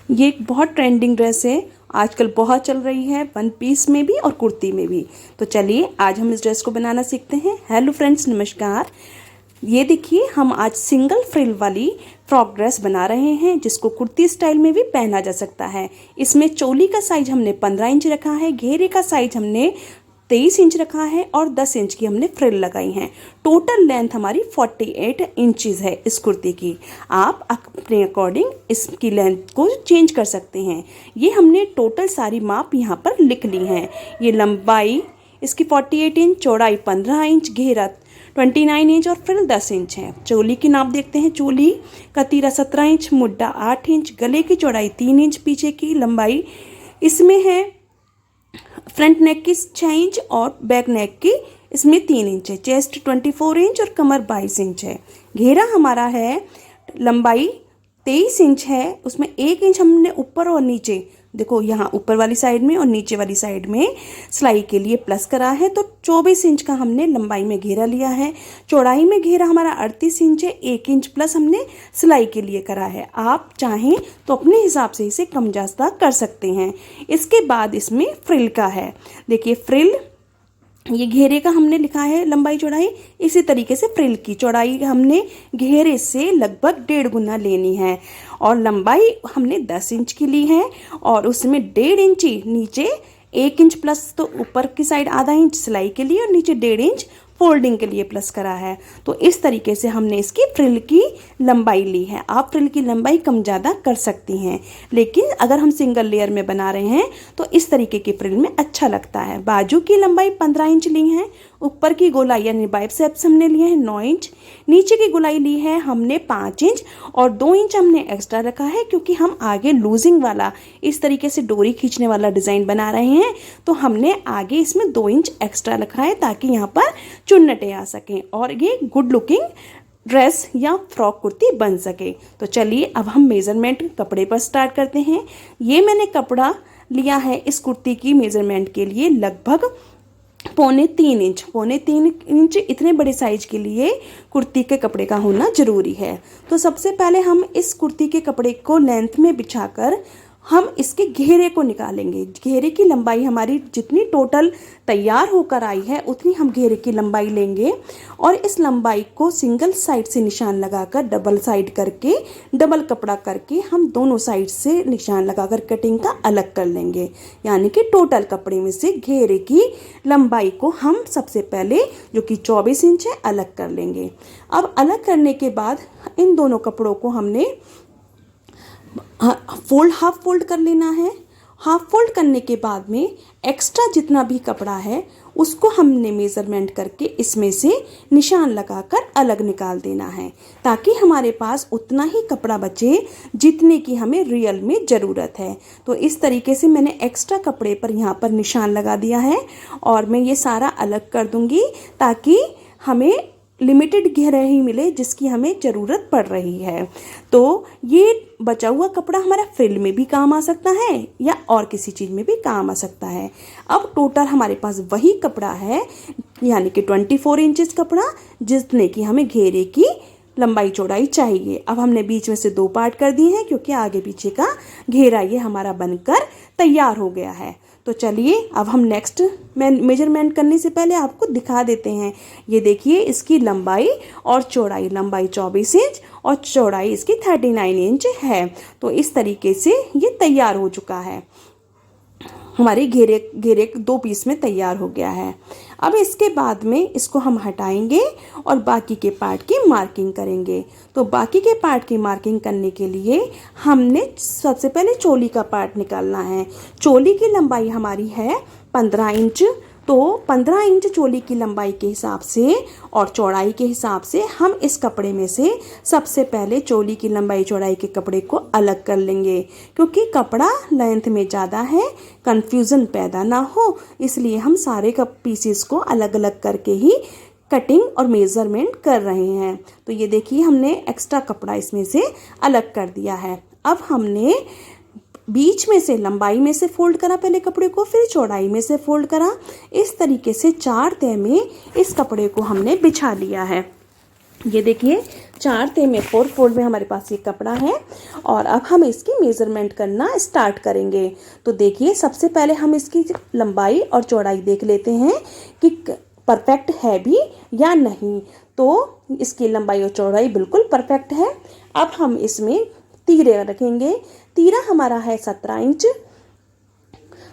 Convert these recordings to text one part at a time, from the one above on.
ये एक बहुत ट्रेंडिंग ड्रेस है, आजकल बहुत चल रही है, वन पीस में भी और कुर्ती में भी। तो चलिए आज हम इस ड्रेस को बनाना सीखते हैं। हेलो फ्रेंड्स, नमस्कार। ये देखिए, हम आज सिंगल फ्रिल वाली फ्रॉक ड्रेस बना रहे हैं जिसको कुर्ती स्टाइल में भी पहना जा सकता है। इसमें चोली का साइज हमने 15 इंच रखा है, घेरे का साइज हमने 23 इंच रखा है और 10 इंच की हमने फ्रिल लगाई हैं। टोटल लेंथ हमारी 48 इंचेस है इस कुर्ती की। आप अपने अकॉर्डिंग इसकी लेंथ को चेंज कर सकते हैं। ये हमने टोटल सारी माप यहाँ पर लिख ली हैं। ये लंबाई इसकी 48 इंच, चौड़ाई 15 इंच, घेरा 29 इंच और फ्रिल 10 इंच है। चोली की नाप देखते हैं। चोली का तीरा 17 इंच, मुड्डा 8 इंच, गले की चौड़ाई 3 इंच, पीछे की लंबाई इसमें है फ्रंट नेक की 6 इंच और बैक नेक की इसमें 3 इंच है। चेस्ट 24 इंच और कमर 22 इंच है। घेरा हमारा है, लंबाई 23 इंच है, उसमें 1 इंच हमने ऊपर और नीचे, देखो यहाँ ऊपर वाली साइड में और नीचे वाली साइड में सिलाई के लिए प्लस करा है। तो 24 इंच का हमने लंबाई में घेरा लिया है। चौड़ाई में घेरा हमारा 38 इंच है, 1 इंच प्लस हमने सिलाई के लिए करा है। आप चाहें तो अपने हिसाब से इसे कम ज्यादा कर सकते हैं। इसके बाद इसमें फ्रिल का है। देखिए फ्रिल, ये घेरे का हमने लिखा है लंबाई चौड़ाई, इसी तरीके से फ्रिल की चौड़ाई हमने घेरे से लगभग 1.5 गुना लेनी है और लंबाई हमने 10 इंच की ली है और उसमें 1.5 इंच नीचे, 1 इंच प्लस तो ऊपर की साइड आधा इंच सिलाई के लिए और नीचे 1.5 इंच फोल्डिंग के लिए प्लस करा है। तो इस तरीके से हमने इसकी फ्रिल की लंबाई ली है। आप फ्रिल की लंबाई कम ज़्यादा कर सकती हैं, लेकिन अगर हम सिंगल लेयर में बना रहे हैं तो इस तरीके की फ्रिल में अच्छा लगता है। बाजू की लंबाई 15 इंच ली है, ऊपर की गोलाई यानी बाइसेप्स हमने लिए हैं 9 इंच, नीचे की गोलाई ली है हमने 5 इंच और 2 इंच हमने एक्स्ट्रा रखा है क्योंकि हम आगे लूजिंग वाला इस तरीके से डोरी खींचने वाला डिज़ाइन बना रहे हैं। तो हमने आगे इसमें 2 इंच एक्स्ट्रा रखा है ताकि यहाँ पर चुन्नटें आ सकें और ये गुड लुकिंग ड्रेस या फ्रॉक कुर्ती बन सके। तो चलिए अब हम मेज़रमेंट कपड़े पर स्टार्ट करते हैं। ये मैंने कपड़ा लिया है इस कुर्ती की मेज़रमेंट के लिए लगभग 3.25 इंच इतने बड़े साइज के लिए कुर्ती के कपड़े का होना ज़रूरी है। तो सबसे पहले हम इस कुर्ती के कपड़े को लेंथ में बिछाकर हम इसके घेरे को निकालेंगे। घेरे की लंबाई हमारी जितनी टोटल तैयार होकर आई है उतनी हम घेरे की लंबाई लेंगे और इस लंबाई को सिंगल साइड से निशान लगाकर डबल साइड करके, डबल कपड़ा करके हम दोनों साइड से निशान लगाकर कटिंग का अलग कर लेंगे। यानी कि टोटल कपड़े में से घेरे की लंबाई को हम सबसे पहले, जो कि 24 इंच है, अलग कर लेंगे। अब अलग करने के बाद इन दोनों कपड़ों को हमने हाफ फोल्ड कर लेना है। हाफ फोल्ड करने के बाद में एक्स्ट्रा जितना भी कपड़ा है उसको हमने मेज़रमेंट करके इसमें से निशान लगाकर अलग निकाल देना है ताकि हमारे पास उतना ही कपड़ा बचे जितने की हमें रियल में ज़रूरत है। तो इस तरीके से मैंने एक्स्ट्रा कपड़े पर यहाँ पर निशान लगा दिया है और मैं ये सारा अलग कर दूँगी ताकि हमें लिमिटेड घेरा ही मिले जिसकी हमें ज़रूरत पड़ रही है। तो ये बचा हुआ कपड़ा हमारा फ्रिल में भी काम आ सकता है या और किसी चीज़ में भी काम आ सकता है। अब टोटल हमारे पास वही कपड़ा है यानी कि 24 इंचेस कपड़ा जितने की हमें घेरे की लंबाई चौड़ाई चाहिए। अब हमने बीच में से 2 पार्ट कर दिए हैं क्योंकि आगे पीछे का घेरा ये हमारा बनकर तैयार हो गया है। तो चलिए अब हम नेक्स्ट मेजरमेंट करने से पहले आपको दिखा देते हैं। ये देखिए, इसकी लंबाई और चौड़ाई, लंबाई 24 इंच और चौड़ाई इसकी 39 इंच है। तो इस तरीके से ये तैयार हो चुका है। हमारे घेरे 2 पीस में तैयार हो गया है। अब इसके बाद में इसको हम हटाएंगे और बाकी के पार्ट की मार्किंग करेंगे। तो बाकी के पार्ट की मार्किंग करने के लिए हमने सबसे पहले चोली का पार्ट निकालना है। चोली की लंबाई हमारी है 15 इंच। तो 15 इंच चोली की लंबाई के हिसाब से और चौड़ाई के हिसाब से हम इस कपड़े में से सबसे पहले चोली की लंबाई चौड़ाई के कपड़े को अलग कर लेंगे क्योंकि कपड़ा लेंथ में ज़्यादा है, कंफ्यूजन पैदा ना हो, इसलिए हम सारे पीसेस को अलग अलग करके ही कटिंग और मेज़रमेंट कर रहे हैं। तो ये देखिए, हमने एक्स्ट्रा कपड़ा इसमें से अलग कर दिया है। अब हमने बीच में से लंबाई में से फोल्ड करा पहले कपड़े को, फिर चौड़ाई में से फोल्ड करा। इस तरीके से 4 तह में इस कपड़े को हमने बिछा लिया है। ये देखिए, 4 में 4 फोल्ड में हमारे पास ये कपड़ा है और अब हम इसकी मेज़रमेंट करना स्टार्ट करेंगे। तो देखिए, सबसे पहले हम इसकी लंबाई और चौड़ाई देख लेते हैं कि परफेक्ट है भी या नहीं। तो इसकी लंबाई और चौड़ाई बिल्कुल परफेक्ट है। अब हम इसमें तीरे रखेंगे। तीरा हमारा है 17 इंच,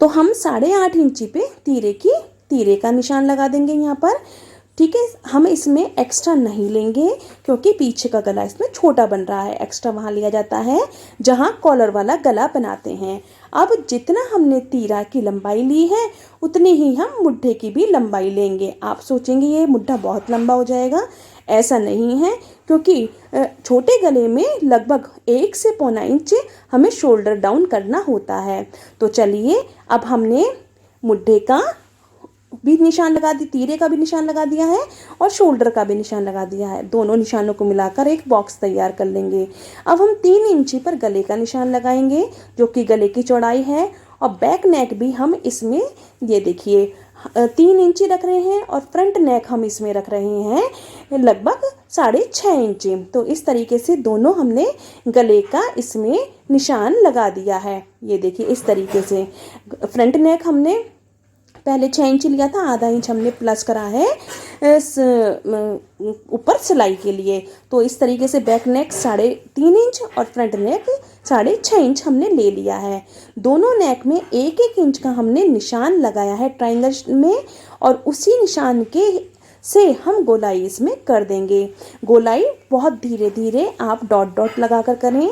तो हम 8.5 इंची पे तीरे का निशान लगा देंगे यहाँ पर। ठीक है, हम इसमें एक्स्ट्रा नहीं लेंगे क्योंकि पीछे का गला इसमें छोटा बन रहा है। एक्स्ट्रा वहाँ लिया जाता है जहाँ कॉलर वाला गला बनाते हैं। अब जितना हमने तीरा की लंबाई ली है उतनी ही हम मुड्ढे की भी लंबाई लेंगे। आप सोचेंगे ये मुड्ढा बहुत लंबा हो जाएगा, ऐसा नहीं है, क्योंकि छोटे गले में लगभग 1 से पौना इंच हमें शोल्डर डाउन करना होता है। तो चलिए, अब हमने मुड्ढे का भी निशान लगा दी, तीरे का भी निशान लगा दिया है और शोल्डर का भी निशान लगा दिया है। दोनों निशानों को मिलाकर एक बॉक्स तैयार कर लेंगे। अब हम 3 इंची पर गले का निशान लगाएंगे जो कि गले की चौड़ाई है, और बैक नेक भी हम इसमें ये देखिए 3 इंची रख रहे हैं और फ्रंट नेक हम इसमें रख रहे हैं लगभग 6.5 इंची। तो इस तरीके से दोनों हमने गले का इसमें निशान लगा दिया है। ये देखिए, इस तरीके से फ्रंट नेक हमने पहले 6 इंच लिया था, आधा इंच हमने प्लस करा है ऊपर सिलाई के लिए। तो इस तरीके से बैक नेक 3.5 इंच और फ्रंट नेक 6.5 इंच हमने ले लिया है। दोनों नेक में 1-1 इंच का हमने निशान लगाया है ट्रायंगल में, और उसी निशान के से हम गोलाई इसमें कर देंगे। गोलाई बहुत धीरे धीरे आप डॉट डॉट लगा कर करें।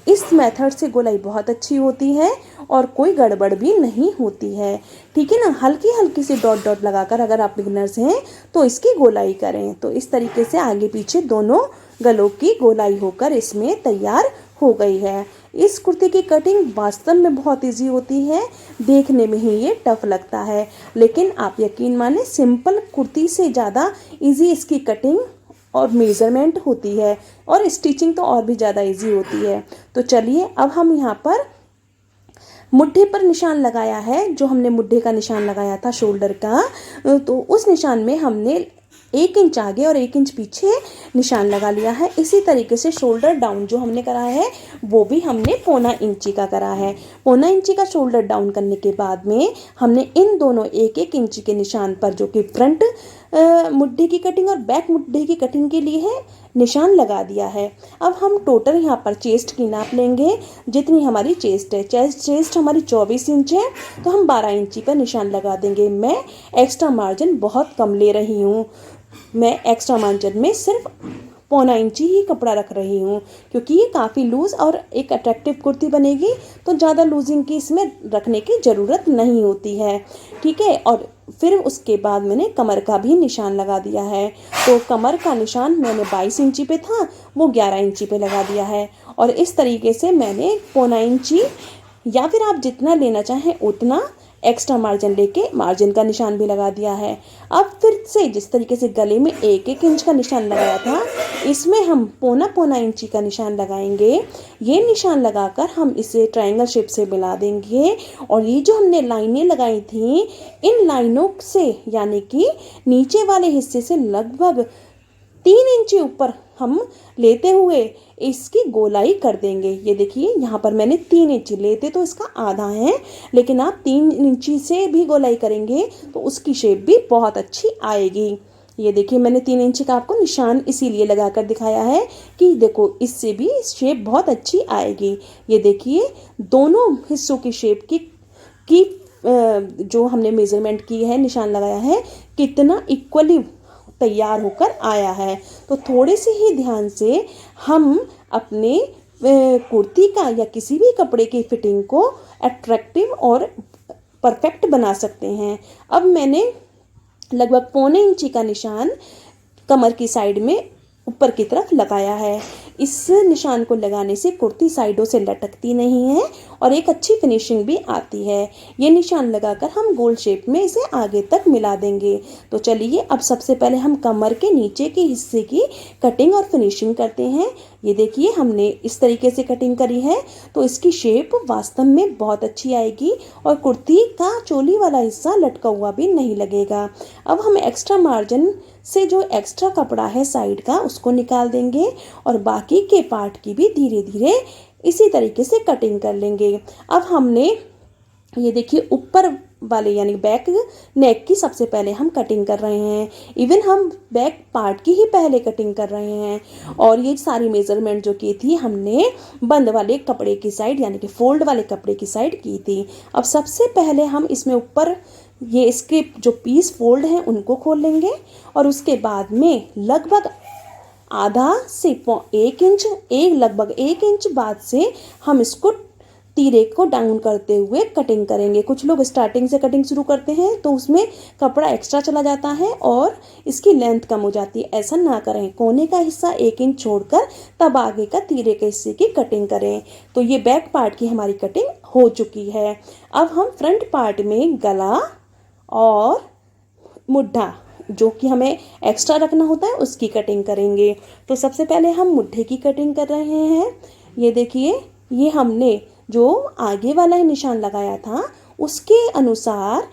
इस मेथड से गोलाई बहुत अच्छी होती है और कोई गड़बड़ भी नहीं होती है। ठीक है ना, हल्की हल्की सी डॉट डॉट लगाकर अगर आप बिगिनर्स हैं तो इसकी गोलाई करें। तो इस तरीके से आगे पीछे दोनों गलों की गोलाई होकर इसमें तैयार हो गई है। इस कुर्ती की कटिंग वास्तव में बहुत इजी होती है, देखने में ही ये टफ लगता है, लेकिन आप यकीन माने सिंपल कुर्ती से ज़्यादा इजी इसकी कटिंग और मेज़रमेंट होती है, और स्टिचिंग तो और भी ज़्यादा इजी होती है। तो चलिए, अब हम यहाँ पर मुट्ठे पर निशान लगाया है, जो हमने मुट्ठे का निशान लगाया था शोल्डर का, तो उस निशान में हमने 1 इंच आगे और 1 इंच पीछे निशान लगा लिया है। इसी तरीके से शोल्डर डाउन जो हमने करा है वो भी हमने 0.25 इंची का करा है। 0.25 इंची का शोल्डर डाउन करने के बाद में हमने इन दोनों 1-1 इंची के निशान पर, जो कि फ्रंट मुड्ढे की कटिंग और बैक मुड्ढे की कटिंग के लिए है, निशान लगा दिया है। अब हम टोटल यहाँ पर चेस्ट की नाप लेंगे, जितनी हमारी चेस्ट है। चेस्ट हमारी 24 इंच है, तो हम 12 इंची पर निशान लगा देंगे। मैं एक्स्ट्रा मार्जिन बहुत कम ले रही हूँ, मैं एक्स्ट्रा मार्जिन में सिर्फ 0.25 इंची ही कपड़ा रख रही हूँ, क्योंकि ये काफ़ी लूज़ और एक अट्रैक्टिव कुर्ती बनेगी, तो ज़्यादा लूजिंग की इसमें रखने की ज़रूरत नहीं होती है। ठीक है, और फिर उसके बाद मैंने कमर का भी निशान लगा दिया है। तो कमर का निशान मैंने 22 इंची पे था, वो 11 इंची पे लगा दिया है, और इस तरीके से मैंने 0.25 इंची या फिर आप जितना लेना चाहें उतना एक्स्ट्रा मार्जिन लेके मार्जिन का निशान भी लगा दिया है। अब फिर से जिस तरीके से गले में 1-1 इंच का निशान लगाया था, इसमें हम 0.25 इंची का निशान लगाएंगे। ये निशान लगाकर हम इसे ट्रायंगल शेप से मिला देंगे, और ये जो हमने लाइनें लगाई थी, इन लाइनों से यानी कि नीचे वाले हिस्से से लगभग 3 इंची ऊपर हम लेते हुए इसकी गोलाई कर देंगे। ये देखिए, यहाँ पर मैंने 3 इंची, लेते तो इसका आधा है, लेकिन आप 3 इंची से भी गोलाई करेंगे तो उसकी शेप भी बहुत अच्छी आएगी। ये देखिए, मैंने 3 इंची का आपको निशान इसीलिए लगाकर दिखाया है कि देखो, इससे भी शेप बहुत अच्छी आएगी। ये देखिए, दोनों हिस्सों की शेप की जो हमने मेज़रमेंट की है, निशान लगाया है, कितना इक्वली तैयार होकर आया है। तो थोड़े से ही ध्यान से हम अपने कुर्ती का या किसी भी कपड़े की फिटिंग को अट्रैक्टिव और परफेक्ट बना सकते हैं। अब मैंने लगभग 0.25 इंची का निशान कमर की साइड में ऊपर की तरफ लगाया है। इस निशान को लगाने से कुर्ती साइडों से लटकती नहीं है और एक अच्छी फिनिशिंग भी आती है। ये निशान लगाकर हम गोल शेप में इसे आगे तक मिला देंगे। तो चलिए, अब सबसे पहले हम कमर के नीचे के हिस्से की कटिंग और फिनिशिंग करते हैं। ये देखिए, हमने इस तरीके से कटिंग करी है, तो इसकी शेप वास्तव में बहुत अच्छी आएगी और कुर्ती का चोली वाला हिस्सा लटका हुआ भी नहीं लगेगा। अब हम एक्स्ट्रा मार्जिन से जो एक्स्ट्रा कपड़ा है साइड का उसको निकाल देंगे और बाकी के पार्ट की भी धीरे धीरे इसी तरीके से कटिंग कर लेंगे। अब हमने ये देखिए ऊपर वाले यानी बैक नेक की सबसे पहले हम कटिंग कर रहे हैं। इवन हम बैक पार्ट की ही पहले कटिंग कर रहे हैं और ये सारी मेजरमेंट जो की थी हमने बंद वाले कपड़े की साइड यानी कि फोल्ड वाले कपड़े की साइड की थी। अब सबसे पहले हम इसमें ऊपर ये इसके जो पीस फोल्ड हैं उनको खोल लेंगे और उसके बाद में लगभग आधा से 1 इंच लगभग 1 इंच बाद से हम इसको तीरे को डाउन करते हुए कटिंग करेंगे। कुछ लोग स्टार्टिंग से कटिंग शुरू करते हैं तो उसमें कपड़ा एक्स्ट्रा चला जाता है और इसकी लेंथ कम हो जाती है। ऐसा ना करें, कोने का हिस्सा 1 इंच छोड़कर तब आगे का तीरे के हिस्से की कटिंग करें। तो ये बैक पार्ट की हमारी कटिंग हो चुकी है। अब हम फ्रंट पार्ट में गला और मुड्ढा जो कि हमें एक्स्ट्रा रखना होता है उसकी कटिंग करेंगे। तो सबसे पहले हम मुड्ढे की कटिंग कर रहे हैं। ये देखिए, ये हमने जो आगे वाला निशान लगाया था उसके अनुसार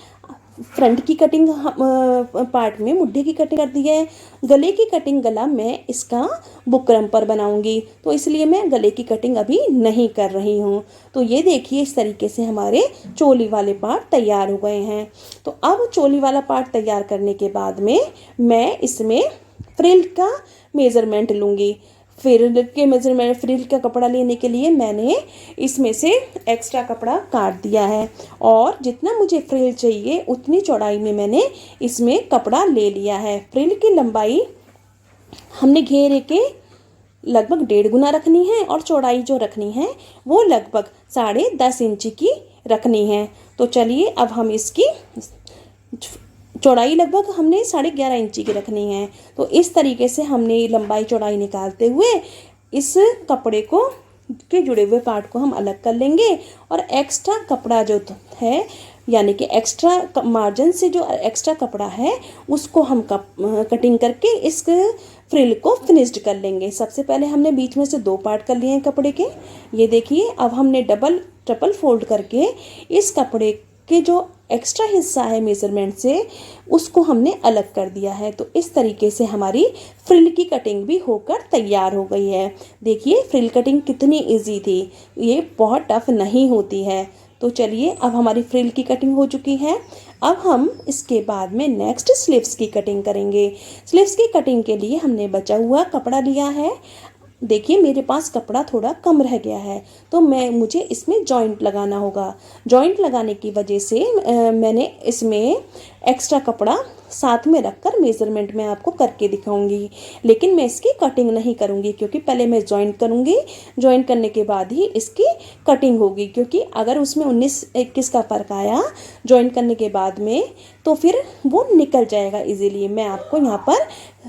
फ्रंट की कटिंग पार्ट में मुड्ढे की कटिंग कर दी है। गले की कटिंग गला मैं इसका बुकरम पर बनाऊंगी तो इसलिए मैं गले की कटिंग अभी नहीं कर रही हूँ। तो ये देखिए इस तरीके से हमारे चोली वाले पार्ट तैयार हो गए हैं। तो अब चोली वाला पार्ट तैयार करने के बाद में मैं इसमें फ्रिल का मेज़रमेंट लूँगी। फ्रिल का कपड़ा लेने के लिए मैंने इसमें से एक्स्ट्रा कपड़ा काट दिया है और जितना मुझे फ्रिल चाहिए उतनी चौड़ाई में मैंने इसमें कपड़ा ले लिया है। फ्रिल की लंबाई हमने घेरे के लगभग 1.5 गुना रखनी है और चौड़ाई जो रखनी है वो लगभग 10.5 इंच की रखनी है। तो चलिए अब हम इसकी चौड़ाई लगभग हमने 11.5 इंची की रखनी है। तो इस तरीके से हमने लंबाई चौड़ाई निकालते हुए इस कपड़े को के जुड़े हुए पार्ट को हम अलग कर लेंगे और एक्स्ट्रा कपड़ा जो है यानी कि एक्स्ट्रा मार्जिन से जो एक्स्ट्रा कपड़ा है उसको हम कटिंग करके इस फ्रिल को फिनिश्ड कर लेंगे। सबसे पहले हमने बीच में से 2 पार्ट कर लिए हैं कपड़े के। ये देखिए, अब हमने डबल ट्रिपल फोल्ड करके इस कपड़े के जो एक्स्ट्रा हिस्सा है मेज़रमेंट से उसको हमने अलग कर दिया है। तो इस तरीके से हमारी फ्रिल की कटिंग भी होकर तैयार हो गई है। देखिए फ्रिल कटिंग कितनी इजी थी, ये बहुत टफ नहीं होती है। तो चलिए अब हमारी फ्रिल की कटिंग हो चुकी है। अब हम इसके बाद में नेक्स्ट स्लीव्स की कटिंग करेंगे। स्लीव्स की कटिंग के लिए हमने बचा हुआ कपड़ा लिया है। देखिए मेरे पास कपड़ा थोड़ा कम रह गया है तो मुझे इसमें जॉइंट लगाना होगा। जॉइंट लगाने की वजह से मैंने इसमें एक्स्ट्रा कपड़ा साथ में रखकर मेज़रमेंट में आपको करके दिखाऊंगी, लेकिन मैं इसकी कटिंग नहीं करूंगी क्योंकि पहले मैं जॉइंट करूंगी। जॉइंट करने के बाद ही इसकी कटिंग होगी, क्योंकि अगर उसमें 19-21 का फ़र्क आया जॉइंट करने के बाद में तो फिर वो निकल जाएगा इजीली। मैं आपको यहाँ पर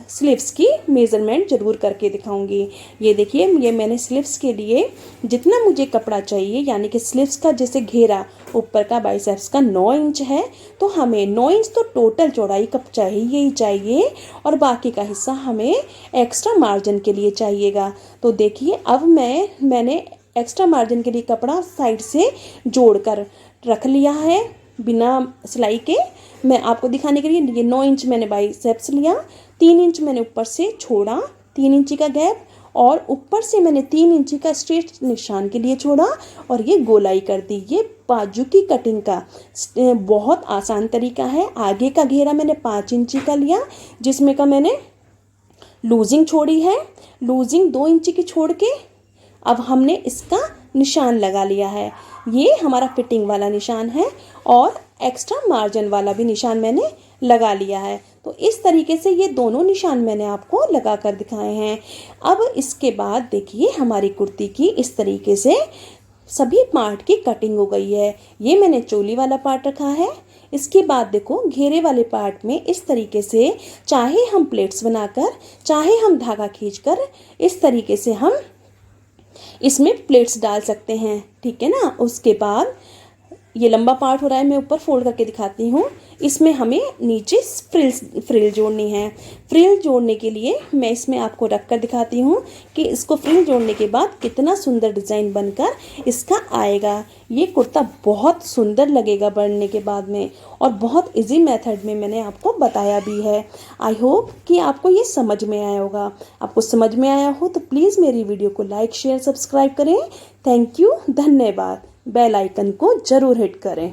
स्लीव्स की मेज़रमेंट ज़रूर करके दिखाऊंगी। ये देखिए, ये मैंने स्लीव्स के लिए जितना मुझे कपड़ा चाहिए यानी कि स्लीव्स का जैसे घेरा ऊपर का बाइसेप्स का 9 इंच है तो हमें 9 इंच तो टोटल चौड़ाई कब चाहिए ही चाहिए और बाकी का हिस्सा हमें एक्स्ट्रा मार्जिन के लिए चाहिएगा। तो देखिए अब मैंने एक्स्ट्रा मार्जिन के लिए कपड़ा साइड से जोड़कर रख लिया है बिना सिलाई के। मैं आपको दिखाने के लिए ये 9 इंच मैंने बाइसेप्स लिया, 3 इंच मैंने ऊपर से छोड़ा, 3 इंची का गैप, और ऊपर से मैंने 3 इंची का स्ट्रेट निशान के लिए छोड़ा और ये गोलाई कर दी। ये बाजू की कटिंग का बहुत आसान तरीका है। आगे का घेरा मैंने 5 इंची का लिया जिसमें का मैंने लूजिंग छोड़ी है। लूजिंग 2 इंची की छोड़ के अब हमने इसका निशान लगा लिया है। ये हमारा फिटिंग वाला निशान है और एक्स्ट्रा मार्जिन वाला भी निशान मैंने लगा लिया है। तो इस तरीके से ये दोनों निशान मैंने आपको लगा कर दिखाए हैं। अब इसके बाद देखिए हमारी कुर्ती की इस तरीके से सभी पार्ट की कटिंग हो गई है। ये मैंने चोली वाला पार्ट रखा है। इसके बाद देखो घेरे वाले पार्ट में इस तरीके से चाहे हम प्लेट्स बनाकर चाहे हम धागा खींचकर इस तरीके से हम इसमें प्लेट्स डाल सकते हैं, ठीक है ना। उसके बाद ये लंबा पार्ट हो रहा है, मैं ऊपर फोल्ड करके दिखाती हूँ। इसमें हमें नीचे फ्रिल जोड़नी है। फ्रिल जोड़ने के लिए मैं इसमें आपको रख कर दिखाती हूँ कि इसको फ्रिल जोड़ने के बाद कितना सुंदर डिज़ाइन बनकर इसका आएगा। ये कुर्ता बहुत सुंदर लगेगा बनने के बाद में, और बहुत इजी मेथड में मैंने आपको बताया भी है। आई होप कि आपको ये समझ में आया होगा। आपको समझ में आया हो तो प्लीज़ मेरी वीडियो को लाइक शेयर सब्सक्राइब करें। थैंक यू, धन्यवाद। बेल आइकन को ज़रूर हिट करें।